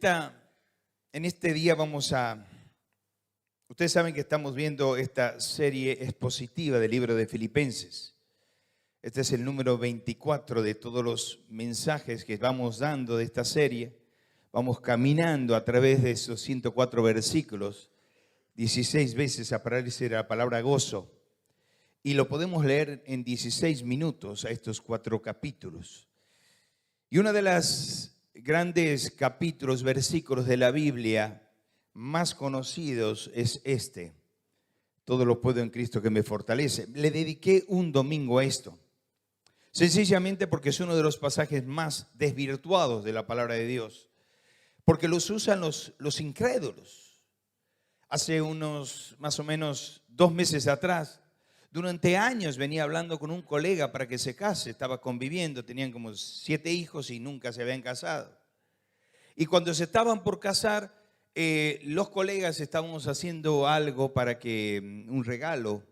En este día ustedes saben que estamos viendo esta serie expositiva del libro de Filipenses. Este es el número 24 de todos los mensajes que vamos dando de esta serie. Vamos caminando a través de esos 104 versículos. 16 veces aparece la palabra gozo. Y lo podemos leer en 16 minutos a estos 4 capítulos. Y uno de los grandes capítulos, versículos de la Biblia más conocidos es este. Todo lo puedo en Cristo que me fortalece. Le dediqué un domingo a esto. Sencillamente porque es uno de los pasajes más desvirtuados de la palabra de Dios. Porque los usan los incrédulos. Hace unos más o menos 2 meses atrás, durante años venía hablando con un colega para que se case. Estaba conviviendo, tenían como 7 hijos y nunca se habían casado. Y cuando se estaban por casar, los colegas estábamos haciendo algo un regalo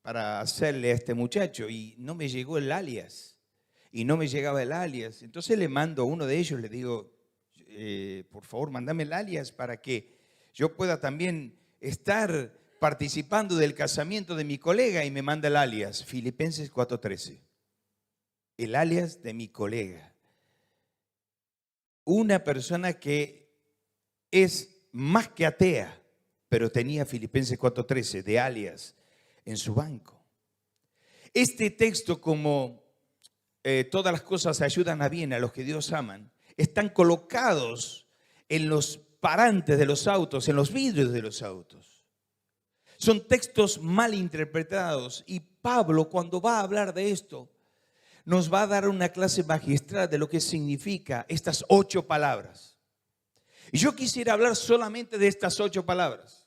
para hacerle a este muchacho, y no me llegó el alias, y no me llegaba el alias. Entonces le mando a uno de ellos, le digo, por favor, mándame el alias para que yo pueda también estar participando del casamiento de mi colega, y me manda el alias, Filipenses 4:13, el alias de mi colega. Una persona que es más que atea, pero tenía Filipenses 4:13 de alias en su banco. Este texto, como todas las cosas ayudan a bien a los que Dios aman, están colocados en los parantes de los autos, en los vidrios de los autos. Son textos mal interpretados, y Pablo, cuando va a hablar de esto, nos va a dar una clase magistral de lo que significa estas 8 palabras. Y yo quisiera hablar solamente de estas 8 palabras.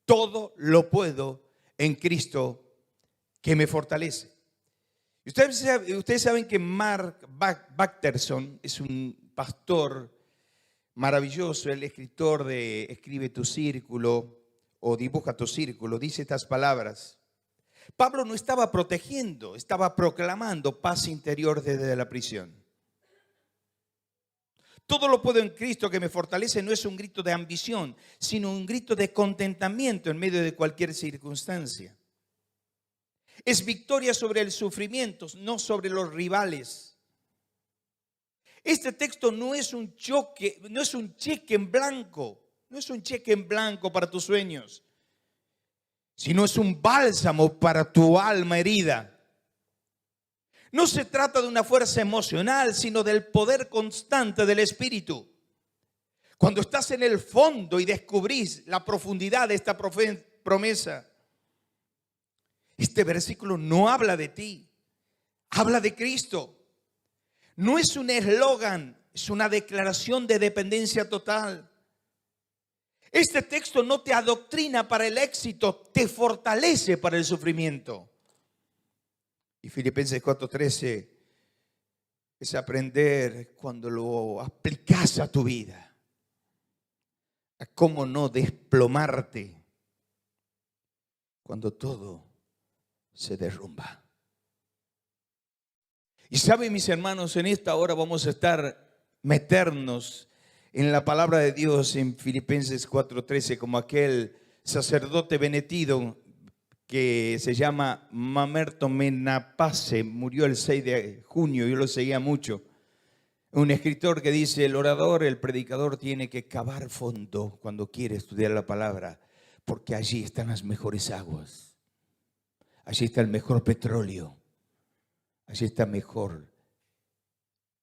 Todo lo puedo en Cristo que me fortalece. Ustedes saben que Mark Batterson es un pastor maravilloso, el escritor de Escribe tu círculo o Dibuja tu círculo, dice estas palabras. Pablo no estaba protegiendo, estaba proclamando paz interior desde la prisión. Todo lo puedo en Cristo que me fortalece no es un grito de ambición, sino un grito de contentamiento en medio de cualquier circunstancia. Es victoria sobre el sufrimiento, no sobre los rivales. Este texto no es un cheque en blanco, no es un cheque en blanco para tus sueños, sino es un bálsamo para tu alma herida. No se trata de una fuerza emocional, sino del poder constante del Espíritu. Cuando estás en el fondo y descubrís la profundidad de esta promesa, este versículo no habla de ti, habla de Cristo. No es un eslogan, es una declaración de dependencia total. Este texto no te adoctrina para el éxito, te fortalece para el sufrimiento. Y Filipenses 4:13 es aprender cuando lo aplicas a tu vida, a cómo no desplomarte cuando todo se derrumba. Y saben, mis hermanos, en esta hora vamos a meternos en la palabra de Dios en Filipenses 4:13, como aquel sacerdote benedictino que se llama Mamerto Menapace, murió el 6 de junio, yo lo seguía mucho. Un escritor que dice, el predicador tiene que cavar fondo cuando quiere estudiar la palabra, porque allí están las mejores aguas, allí está el mejor petróleo, allí está mejor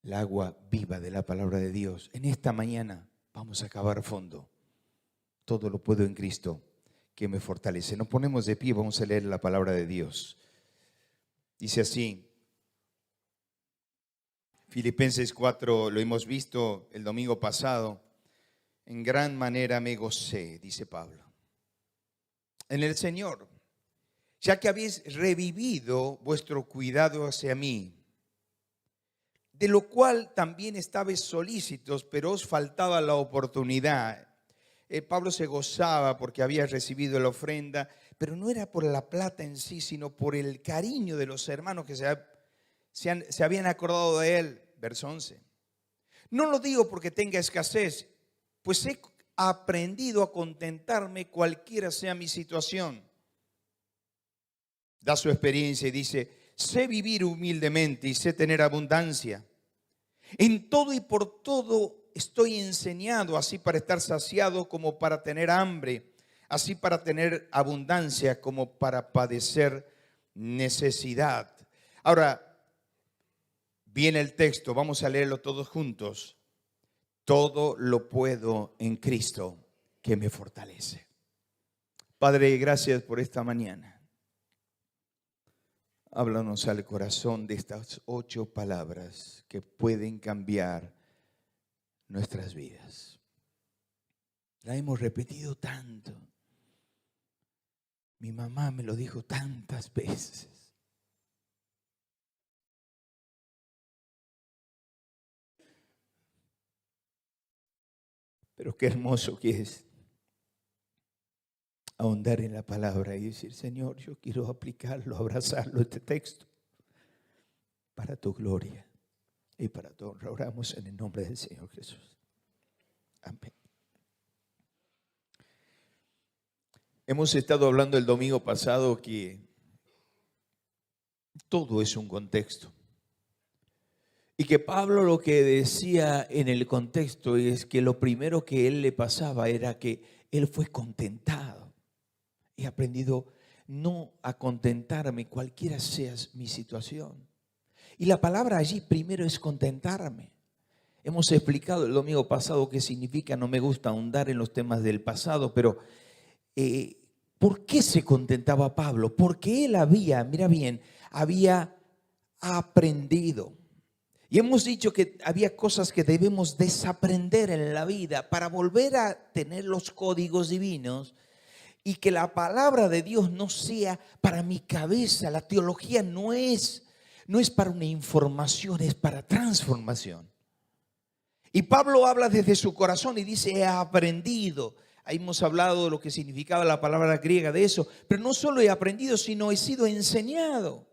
el agua viva de la palabra de Dios. En esta mañana vamos a cavar fondo. Todo lo puedo en Cristo que me fortalece. Nos ponemos de pie, vamos a leer la palabra de Dios. Dice así, Filipenses 4, lo hemos visto el domingo pasado. En gran manera me gocé, dice Pablo, en el Señor, ya que habéis revivido vuestro cuidado hacia mí, de lo cual también estabais solícitos, pero os faltaba la oportunidad. Pablo se gozaba porque había recibido la ofrenda, pero no era por la plata en sí, sino por el cariño de los hermanos que se habían acordado de él. Verso 11. No lo digo porque tenga escasez, pues he aprendido a contentarme cualquiera sea mi situación. Da su experiencia y dice, sé vivir humildemente y sé tener abundancia. En todo y por todo estoy enseñado, así para estar saciado como para tener hambre, así para tener abundancia como para padecer necesidad. Ahora, viene el texto, vamos a leerlo todos juntos. Todo lo puedo en Cristo que me fortalece. Padre, gracias por esta mañana. Háblanos al corazón de estas 8 palabras que pueden cambiar nuestras vidas. La hemos repetido tanto. Mi mamá me lo dijo tantas veces. Pero qué hermoso que es ahondar en la palabra y decir, Señor, yo quiero aplicarlo, abrazarlo, este texto, para tu gloria y para tu honra. Oramos en el nombre del Señor Jesús. Amén. Hemos estado hablando el domingo pasado que todo es un contexto. Y que Pablo lo que decía en el contexto es que lo primero que él le pasaba era que él fue contentado. He aprendido no a contentarme cualquiera sea mi situación. Y la palabra allí primero es contentarme. Hemos explicado el domingo pasado qué significa, no me gusta ahondar en los temas del pasado, pero ¿por qué se contentaba Pablo? Porque él había, mira bien, había aprendido. Y hemos dicho que había cosas que debemos desaprender en la vida para volver a tener los códigos divinos y que la palabra de Dios no sea para mi cabeza. La teología no es para una información, es para transformación. Y Pablo habla desde su corazón y dice, he aprendido. Ahí hemos hablado de lo que significaba la palabra griega de eso. Pero no solo he aprendido, sino he sido enseñado.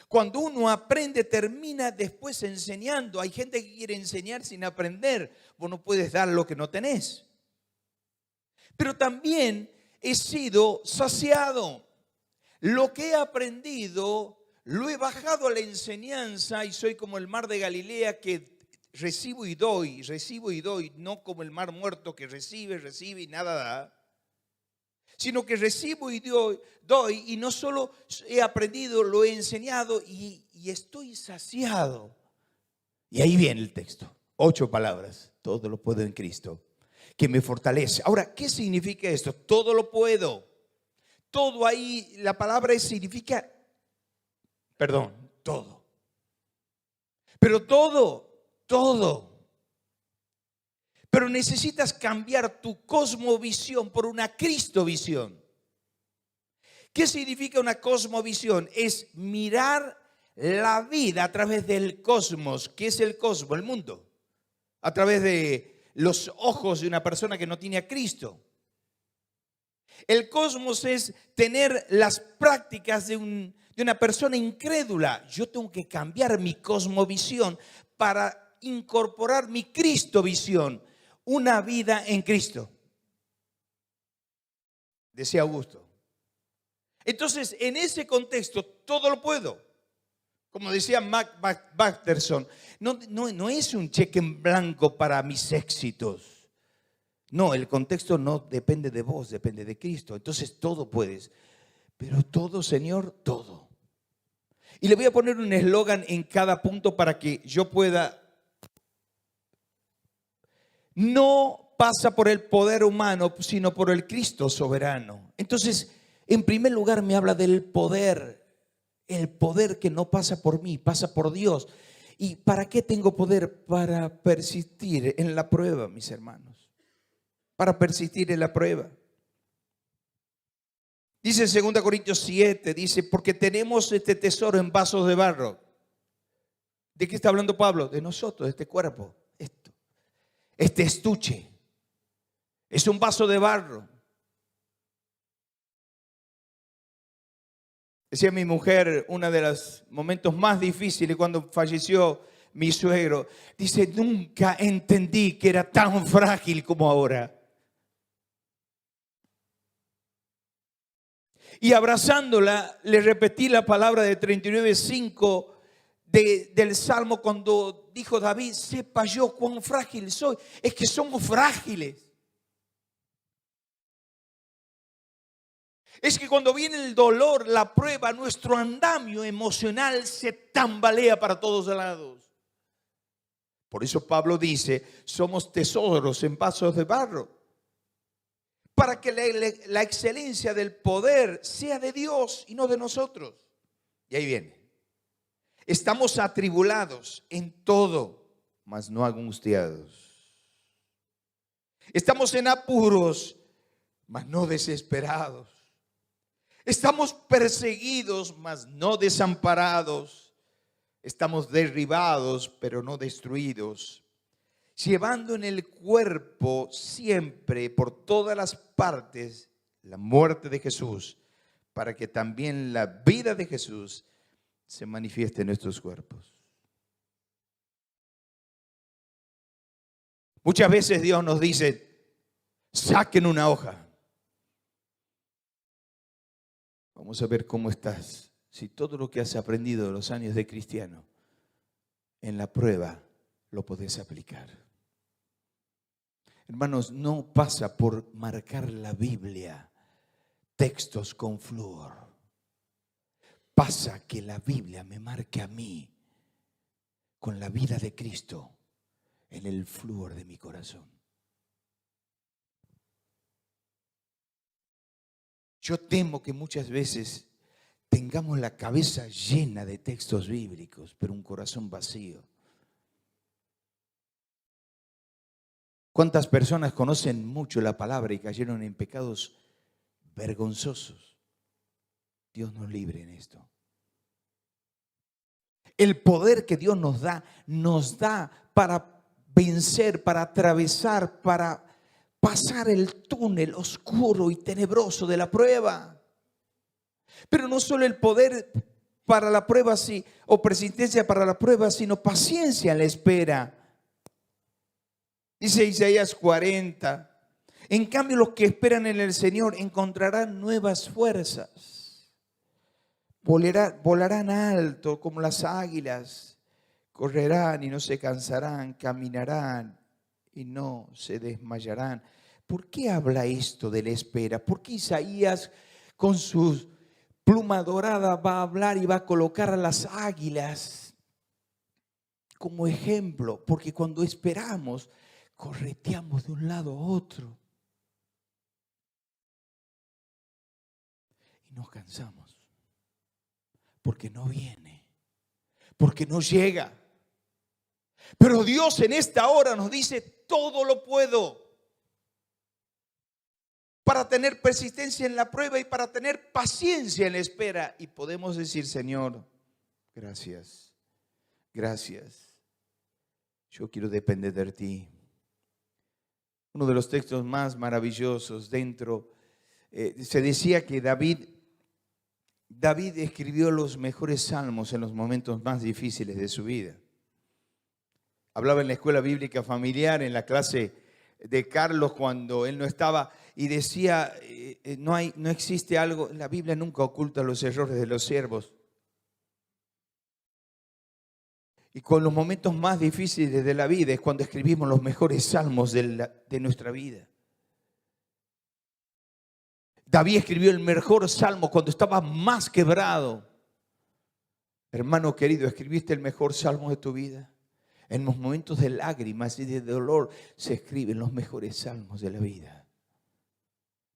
Cuando uno aprende, termina después enseñando. Hay gente que quiere enseñar sin aprender. Vos no puedes dar lo que no tenés. Pero también he sido saciado. Lo que he aprendido, lo he bajado a la enseñanza y soy como el mar de Galilea que recibo y doy, no como el mar muerto que recibe y nada da. Sino que recibo y doy y no solo he aprendido, lo he enseñado y estoy saciado. Y ahí viene el texto, 8 palabras, todo lo puedo en Cristo, que me fortalece. Ahora, ¿qué significa esto? Todo lo puedo. Todo ahí, la palabra significa, todo. Pero todo. Pero necesitas cambiar tu cosmovisión por una Cristovisión. ¿Qué significa una cosmovisión? Es mirar la vida a través del cosmos. ¿Qué es el cosmos? El mundo. A través de los ojos de una persona que no tiene a Cristo. El cosmos es tener las prácticas de una persona incrédula. Yo tengo que cambiar mi cosmovisión para incorporar mi Cristovisión. Una vida en Cristo, decía Augusto. Entonces, en ese contexto, todo lo puedo. Como decía Batterson, no es un cheque en blanco para mis éxitos. No, el contexto no depende de vos, depende de Cristo. Entonces, todo puedes. Pero todo, Señor, todo. Y le voy a poner un eslogan en cada punto para que yo pueda. No pasa por el poder humano, sino por el Cristo soberano. Entonces, en primer lugar me habla del poder. El poder que no pasa por mí, pasa por Dios. ¿Y para qué tengo poder? Para persistir en la prueba, mis hermanos. Para persistir en la prueba. Dice en 2 Corintios 7, dice, porque tenemos este tesoro en vasos de barro. ¿De qué está hablando Pablo? De nosotros, de este cuerpo. Este estuche es un vaso de barro. Decía mi mujer, uno de los momentos más difíciles cuando falleció mi suegro, dice, nunca entendí que era tan frágil como ahora. Y abrazándola, le repetí la palabra de 39:5 del Salmo cuando dijo David, sepa yo cuán frágil soy. Es que somos frágiles. Es que cuando viene el dolor, la prueba, nuestro andamio emocional se tambalea para todos lados. Por eso Pablo dice, somos tesoros en vasos de barro, para que la excelencia del poder sea de Dios y no de nosotros. Y ahí viene. Estamos atribulados en todo, mas no angustiados. Estamos en apuros, mas no desesperados. Estamos perseguidos, mas no desamparados. Estamos derribados, pero no destruidos. Llevando en el cuerpo siempre, por todas las partes, la muerte de Jesús, para que también la vida de Jesús se manifieste en nuestros cuerpos. Muchas veces Dios nos dice, saquen una hoja. Vamos a ver cómo estás. Si todo lo que has aprendido de los años de cristiano, en la prueba lo podés aplicar. Hermanos, no pasa por marcar la Biblia textos con flúor. Pasa que la Biblia me marque a mí con la vida de Cristo en el flúor de mi corazón. Yo temo que muchas veces tengamos la cabeza llena de textos bíblicos, pero un corazón vacío. ¿Cuántas personas conocen mucho la palabra y cayeron en pecados vergonzosos? Dios nos libre en esto. El poder que Dios nos da para vencer, para atravesar, para pasar el túnel oscuro y tenebroso de la prueba. Pero no solo el poder para la prueba o persistencia para la prueba, sino paciencia en la espera. Dice Isaías 40. En cambio, los que esperan en el Señor encontrarán nuevas fuerzas. Volarán alto como las águilas. Correrán y no se cansarán. Caminarán y no se desmayarán. ¿Por qué habla esto de la espera? ¿Por qué Isaías con su pluma dorada va a hablar y va a colocar a las águilas como ejemplo? Porque cuando esperamos, correteamos de un lado a otro y nos cansamos porque no viene, porque no llega. Pero Dios en esta hora nos dice, todo lo puedo para tener persistencia en la prueba y para tener paciencia en la espera. Y podemos decir, Señor, gracias, gracias. Yo quiero depender de ti. Uno de los textos más maravillosos se decía que David escribió los mejores salmos en los momentos más difíciles de su vida. Hablaba en la escuela bíblica familiar, en la clase de Carlos cuando él no estaba, y decía, no existe algo, la Biblia nunca oculta los errores de los siervos. Y con los momentos más difíciles de la vida es cuando escribimos los mejores salmos de nuestra vida. David escribió el mejor salmo cuando estaba más quebrado. Hermano querido, ¿escribiste el mejor salmo de tu vida? En los momentos de lágrimas y de dolor se escriben los mejores salmos de la vida,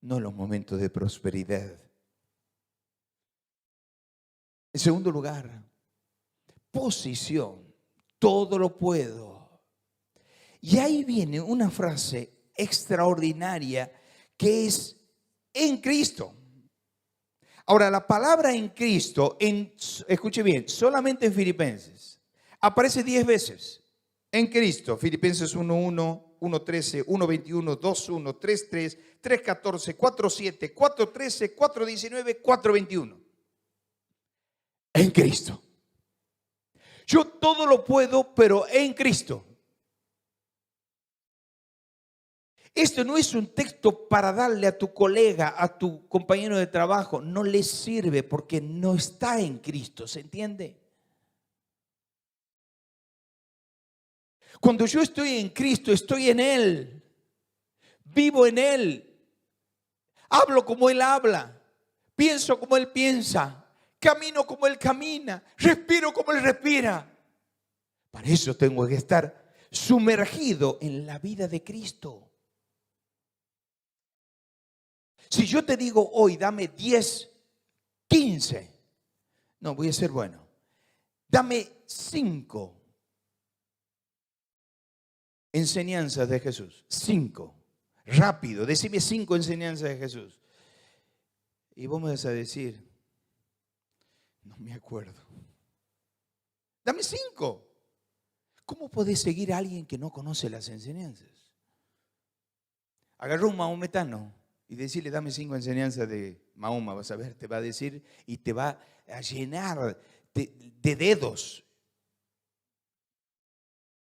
no en los momentos de prosperidad. En segundo lugar, posición. Todo lo puedo. Y ahí viene una frase extraordinaria que es en Cristo. Ahora, la palabra en Cristo, escuche bien, solamente en Filipenses, aparece 10 veces. En Cristo, Filipenses 1:1, 1:13, 1:21, 2:1, 3:3, 3:14, 4:7, 4:13, 4:19, 4:21. En Cristo. Yo todo lo puedo, pero en Cristo. Esto no es un texto para darle a tu colega, a tu compañero de trabajo. No le sirve porque no está en Cristo, ¿se entiende? Cuando yo estoy en Cristo, estoy en Él. Vivo en Él. Hablo como Él habla. Pienso como Él piensa. Camino como Él camina. Respiro como Él respira. Para eso tengo que estar sumergido en la vida de Cristo. Si yo te digo hoy, dame 10, 15, no, voy a ser bueno. Dame 5 enseñanzas de Jesús. 5. Rápido, decime 5 enseñanzas de Jesús. Y vos me vas a decir, no me acuerdo. Dame 5. ¿Cómo podés seguir a alguien que no conoce las enseñanzas? Agarró un maometano y decirle, dame 5 enseñanzas de Mahoma, vas a ver, te va a decir y te va a llenar de dedos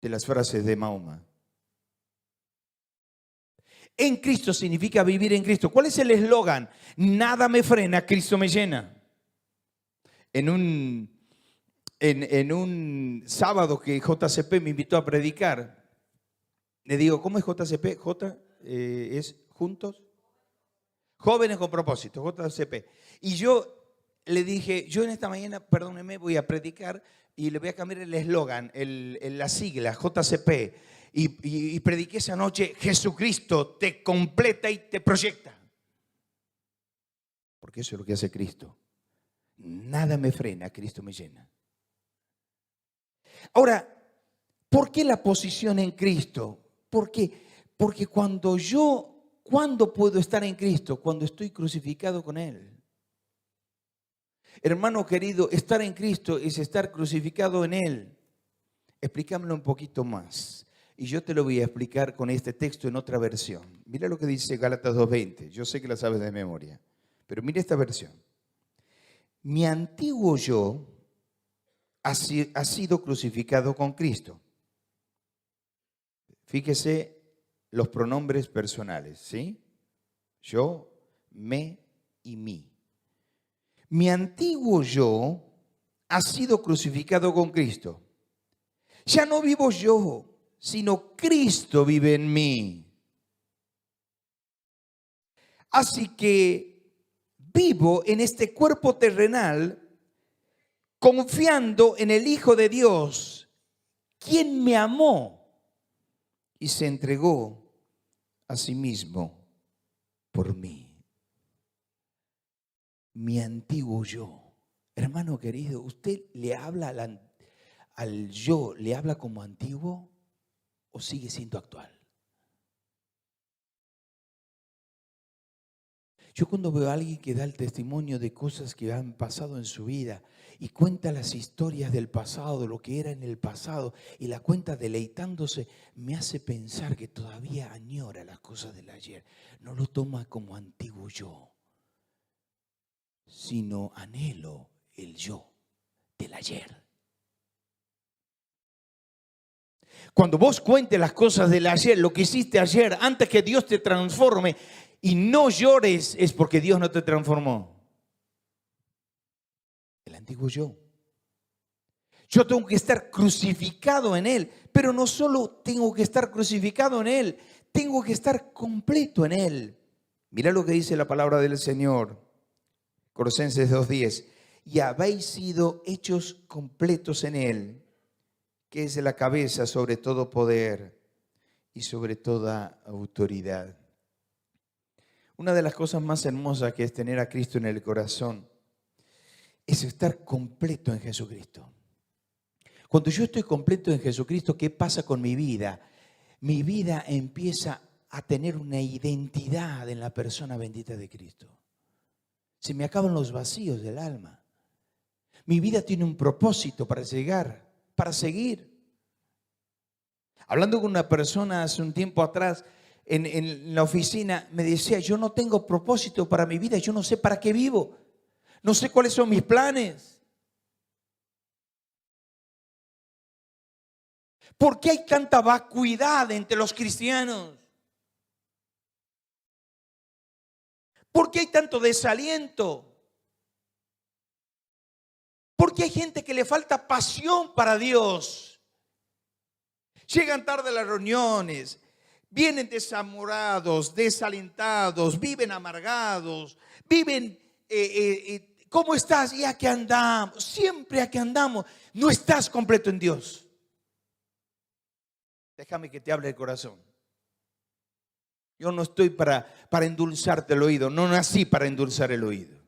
de las frases de Mahoma. En Cristo significa vivir en Cristo. ¿Cuál es el eslogan? Nada me frena, Cristo me llena. En un sábado que JCP me invitó a predicar, le digo, ¿cómo es JCP? J es juntos. Jóvenes con propósito, JCP. Y yo le dije, yo en esta mañana, perdóneme, voy a predicar y le voy a cambiar el eslogan, la sigla, JCP. Y prediqué esa noche, Jesucristo te completa y te proyecta. Porque eso es lo que hace Cristo. Nada me frena, Cristo me llena. Ahora, ¿por qué la posición en Cristo? Porque ¿cuándo puedo estar en Cristo? Cuando estoy crucificado con Él. Hermano querido, estar en Cristo es estar crucificado en Él. Explícamelo un poquito más. Y yo te lo voy a explicar con este texto en otra versión. Mira lo que dice Gálatas 2:20. Yo sé que la sabes de memoria, pero mira esta versión. Mi antiguo yo ha sido crucificado con Cristo. Fíjese los pronombres personales, ¿sí? Yo, me y mí. Mi antiguo yo ha sido crucificado con Cristo. Ya no vivo yo, sino Cristo vive en mí. Así que vivo en este cuerpo terrenal confiando en el Hijo de Dios, quien me amó y se entregó a sí mismo por mí. Mi antiguo yo. Hermano querido, ¿usted le habla al yo, le habla como antiguo o sigue siendo actual? Yo cuando veo a alguien que da el testimonio de cosas que han pasado en su vida y cuenta las historias del pasado, de lo que era en el pasado, y la cuenta deleitándose, me hace pensar que todavía añora las cosas del ayer. No lo toma como antiguo yo, sino anhelo el yo del ayer. Cuando vos cuentes las cosas del ayer, lo que hiciste ayer, antes que Dios te transforme, y no llores, es porque Dios no te transformó. El antiguo yo. Yo tengo que estar crucificado en Él, pero no solo tengo que estar crucificado en Él, tengo que estar completo en Él. Mira lo que dice la palabra del Señor, Colosenses 2:10. Y habéis sido hechos completos en Él, que es la cabeza sobre todo poder y sobre toda autoridad. Una de las cosas más hermosas que es tener a Cristo en el corazón es estar completo en Jesucristo. Cuando yo estoy completo en Jesucristo, ¿qué pasa con mi vida? Mi vida empieza a tener una identidad en la persona bendita de Cristo. Se me acaban los vacíos del alma. Mi vida tiene un propósito para llegar, para seguir. Hablando con una persona hace un tiempo atrás en la oficina, me decía, yo no tengo propósito para mi vida, yo no sé para qué vivo, no sé cuáles son mis planes. ¿Por qué hay tanta vacuidad entre los cristianos? ¿Por qué hay tanto desaliento? ¿Por qué hay gente que le falta pasión para Dios? Llegan tarde a las reuniones, vienen desamorados, desalentados, viven amargados, viven, ¿cómo estás? Y aquí andamos, siempre aquí andamos. No estás completo en Dios. Déjame que te hable el corazón. Yo no estoy para endulzarte el oído, no nací para endulzar el oído.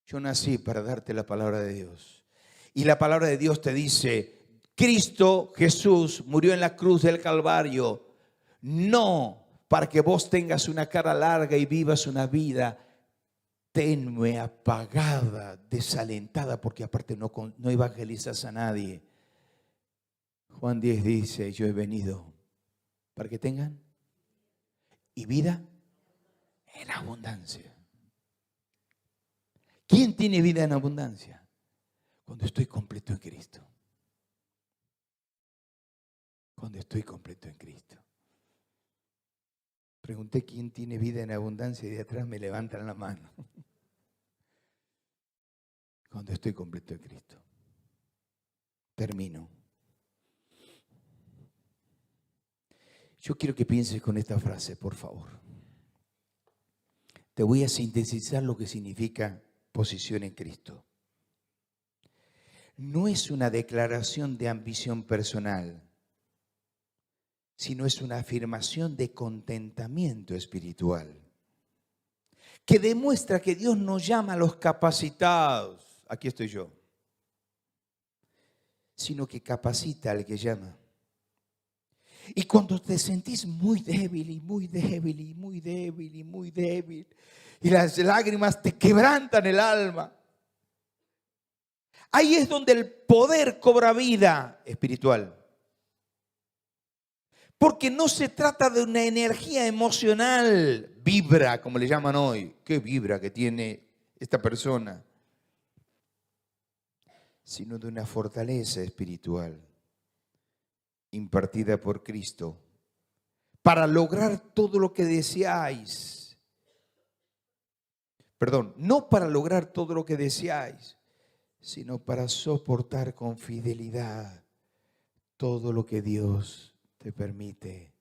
Yo nací para darte la palabra de Dios. Y la palabra de Dios te dice, Cristo Jesús murió en la cruz del Calvario, no para que vos tengas una cara larga y vivas una vida tenue, apagada, desalentada, porque aparte no evangelizas a nadie. Juan 10 dice, yo he venido para que tengan y vida en abundancia. ¿Quién tiene vida en abundancia? Cuando estoy completo en Cristo. Cuando estoy completo en Cristo. Pregunté quién tiene vida en abundancia y de atrás me levantan la mano. Cuando estoy completo en Cristo. Termino. Yo quiero que pienses con esta frase, por favor. Te voy a sintetizar lo que significa posición en Cristo. No es una declaración de ambición personal, sino es una afirmación de contentamiento espiritual, que demuestra que Dios no llama a los capacitados, aquí estoy yo, sino que capacita al que llama. Y cuando te sentís muy débil y muy débil y muy débil y muy débil, y las lágrimas te quebrantan el alma, ahí es donde el poder cobra vida espiritual. Porque no se trata de una energía emocional, vibra, como le llaman hoy. ¿Qué vibra que tiene esta persona? Sino de una fortaleza espiritual impartida por Cristo para lograr todo lo que deseáis. Perdón, no para lograr todo lo que deseáis, sino para soportar con fidelidad todo lo que Dios te permite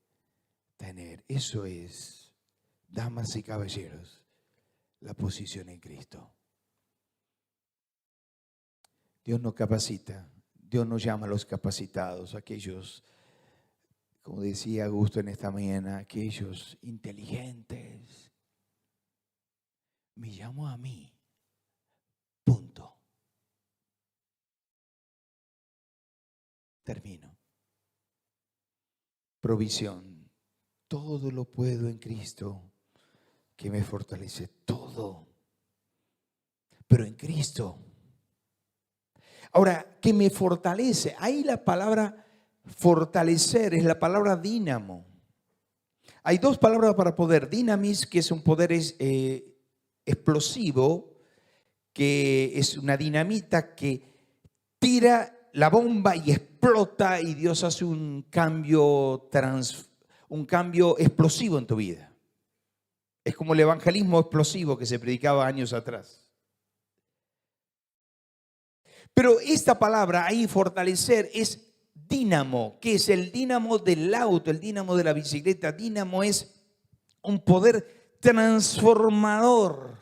tener. Eso es, damas y caballeros, la posición en Cristo. Dios nos capacita, Dios nos llama a los capacitados, aquellos, como decía Augusto en esta mañana, aquellos inteligentes. Me llamó a mí, punto. Termino. Provisión. Todo lo puedo en Cristo que me fortalece. Todo. Pero en Cristo. Ahora, ¿qué me fortalece? Ahí la palabra fortalecer es la palabra dínamo. Hay dos palabras para poder. Dinamis, que es un poder explosivo, que es una dinamita que tira la bomba y explota y Dios hace un cambio explosivo en tu vida. Es como el evangelismo explosivo que se predicaba años atrás. Pero esta palabra ahí, fortalecer, es dínamo. ¿Qué es el dínamo del auto, el dínamo de la bicicleta? Dínamo es un poder transformador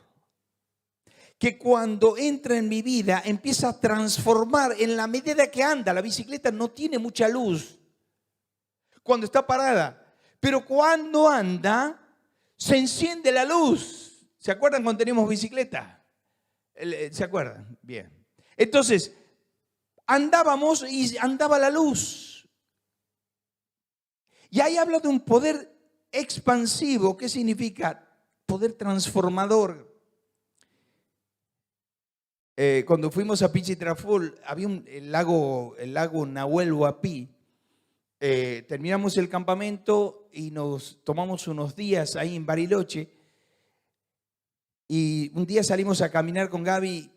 que cuando entra en mi vida empieza a transformar en la medida que anda. La bicicleta no tiene mucha luz cuando está parada, pero cuando anda se enciende la luz. ¿Se acuerdan cuando teníamos bicicleta? ¿Se acuerdan? Bien. Entonces, andábamos y andaba la luz. Y ahí habla de un poder expansivo. ¿Qué significa? Poder transformador. Cuando fuimos a Pichitraful, había el lago Nahuel Huapi. Terminamos el campamento y nos tomamos unos días ahí en Bariloche. Y un día salimos a caminar con Gaby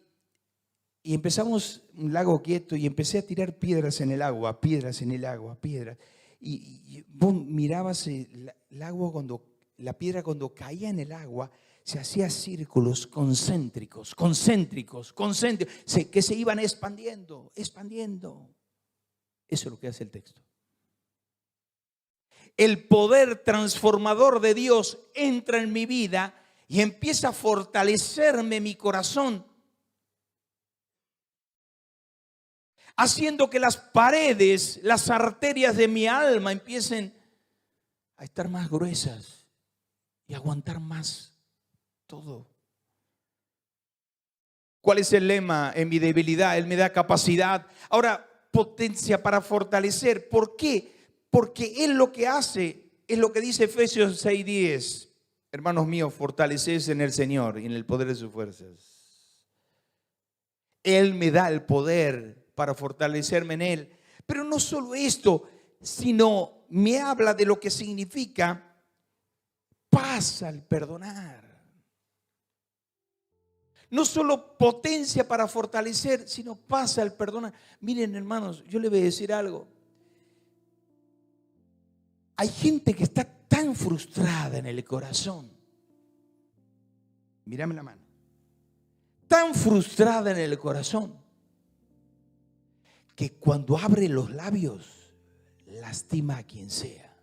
Y empezamos un lago quieto y empecé a tirar piedras en el agua, piedras en el agua, piedras. Y vos mirabas el agua la piedra cuando caía en el agua, se hacía círculos concéntricos, que se iban expandiendo, expandiendo. Eso es lo que hace el texto. El poder transformador de Dios entra en mi vida y empieza a fortalecerme mi corazón, haciendo que las paredes, las arterias de mi alma empiecen a estar más gruesas y aguantar más todo. ¿Cuál es el lema? En mi debilidad Él me da capacidad. Ahora, potencia para fortalecer. ¿Por qué? Porque Él lo que hace es lo que dice Efesios 6:10. Hermanos míos, fortalecedse en el Señor y en el poder de sus fuerzas. Él me da el poder para fortalecerme en Él. Pero no solo esto, sino me habla de lo que significa paz al perdonar. No solo potencia para fortalecer, sino paz al perdonar. Miren, hermanos, yo les voy a decir algo. Hay gente que está tan frustrada en el corazón. Mírame la mano. Tan frustrada en el corazón que cuando abre los labios lastima a quien sea.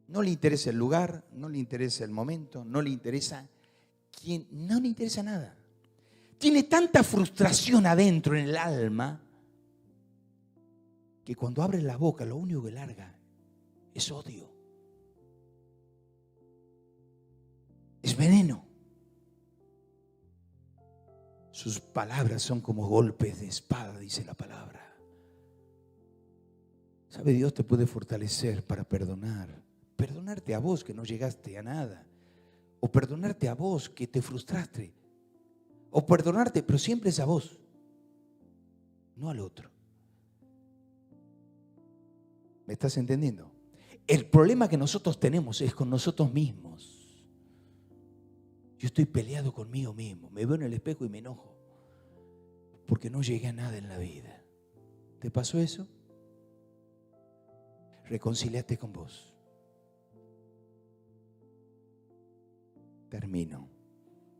No le interesa el lugar, no le interesa el momento, no le interesa no le interesa nada. Tiene tanta frustración adentro en el alma que cuando abre la boca lo único que larga es odio, es veneno. Sus palabras son como golpes de espada, dice la palabra. ¿Sabe? Dios te puede fortalecer para perdonar. Perdonarte a vos que no llegaste a nada. O perdonarte a vos que te frustraste. O perdonarte, pero siempre es a vos, no al otro. ¿Me estás entendiendo? El problema que nosotros tenemos es con nosotros mismos. Yo estoy peleado conmigo mismo. Me veo en el espejo y me enojo porque no llegué a nada en la vida. ¿Te pasó eso? Reconcíliate con vos. Termino.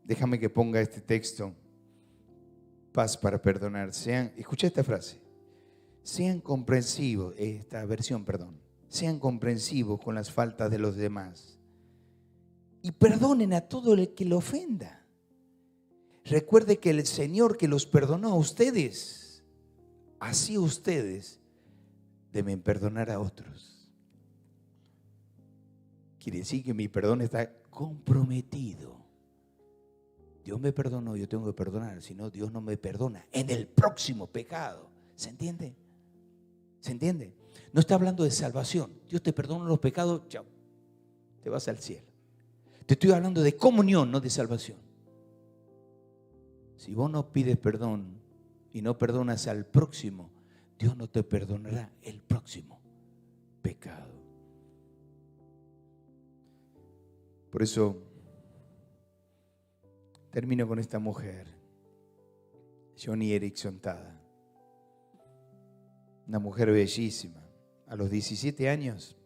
Déjame que ponga este texto. Paz para perdonar. Escucha esta frase. Sean comprensivos, esta versión, perdón. Sean comprensivos con las faltas de los demás. Y perdonen a todo el que lo ofenda. Recuerde que el Señor que los perdonó a ustedes, así ustedes deben perdonar a otros. Quiere decir que mi perdón está comprometido. Dios me perdonó, yo tengo que perdonar. Si no, Dios no me perdona en el próximo pecado. ¿Se entiende? ¿Se entiende? No está hablando de salvación. Dios te perdona los pecados, chao, te vas al cielo. Te estoy hablando de comunión, no de salvación. Si vos no pides perdón y no perdonas al próximo, Dios no te perdonará el próximo pecado. Por eso termino con esta mujer, Joni Eareckson Tada. Una mujer bellísima. A los 17 años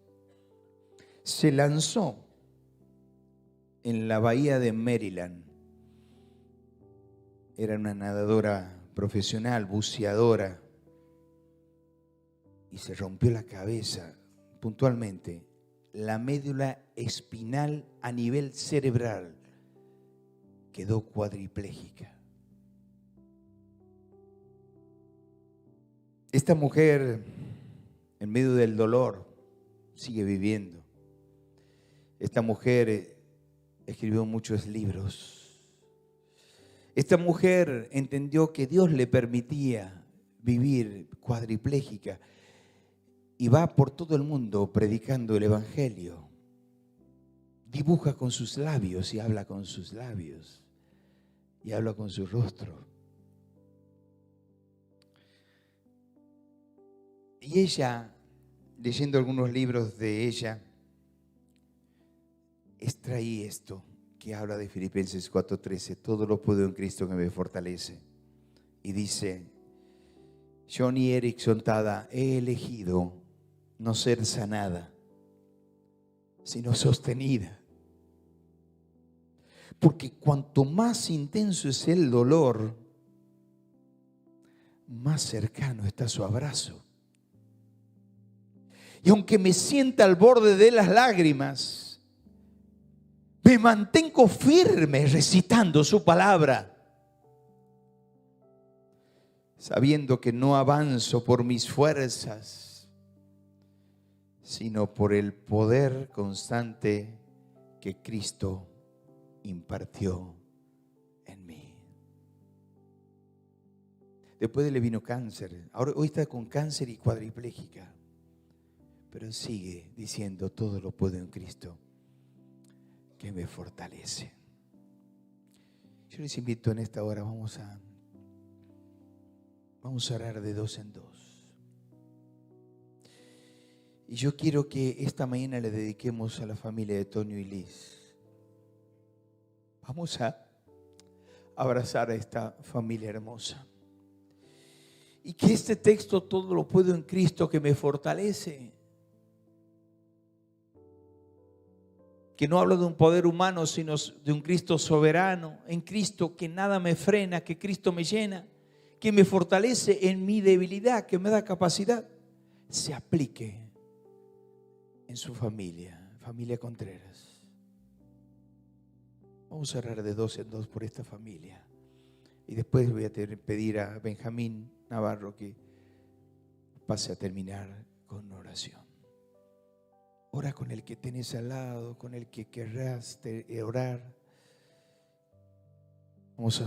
se lanzó en la bahía de Maryland. Era una nadadora profesional, buceadora, y se rompió la cabeza puntualmente. La médula espinal a nivel cerebral quedó cuadriplégica. Esta mujer, en medio del dolor, sigue viviendo. Esta mujer escribió muchos libros. Esta mujer entendió que Dios le permitía vivir cuadriplégica y va por todo el mundo predicando el evangelio. Dibuja con sus labios y habla con sus labios y habla con su rostro. Y ella, leyendo algunos libros de ella, extraí esto que habla de Filipenses 4:13. Todo lo puedo en Cristo que me fortalece. Y dice, Joni Eareckson Tada, he elegido no ser sanada, sino sostenida. Porque cuanto más intenso es el dolor, más cercano está su abrazo. Y aunque me sienta al borde de las lágrimas, me mantengo firme recitando su palabra, sabiendo que no avanzo por mis fuerzas, sino por el poder constante que Cristo impartió en mí. Después le vino cáncer. Hoy está con cáncer y cuadriplégica. Pero sigue diciendo, todo lo puedo en Cristo que me fortalece. Yo les invito en esta hora, vamos a orar de dos en dos. Y yo quiero que esta mañana le dediquemos a la familia de Tonio y Liz. Vamos a abrazar a esta familia hermosa. Y que este texto, todo lo puedo en Cristo que me fortalece, que no habla de un poder humano, sino de un Cristo soberano, en Cristo que nada me frena, que Cristo me llena, que me fortalece en mi debilidad, que me da capacidad, se aplique en su familia Contreras. Vamos a orar de dos en dos por esta familia. Y después voy a pedir a Benjamín Navarro que pase a terminar con oración. Ora con el que tenés al lado, con el que querrás orar. Vamos a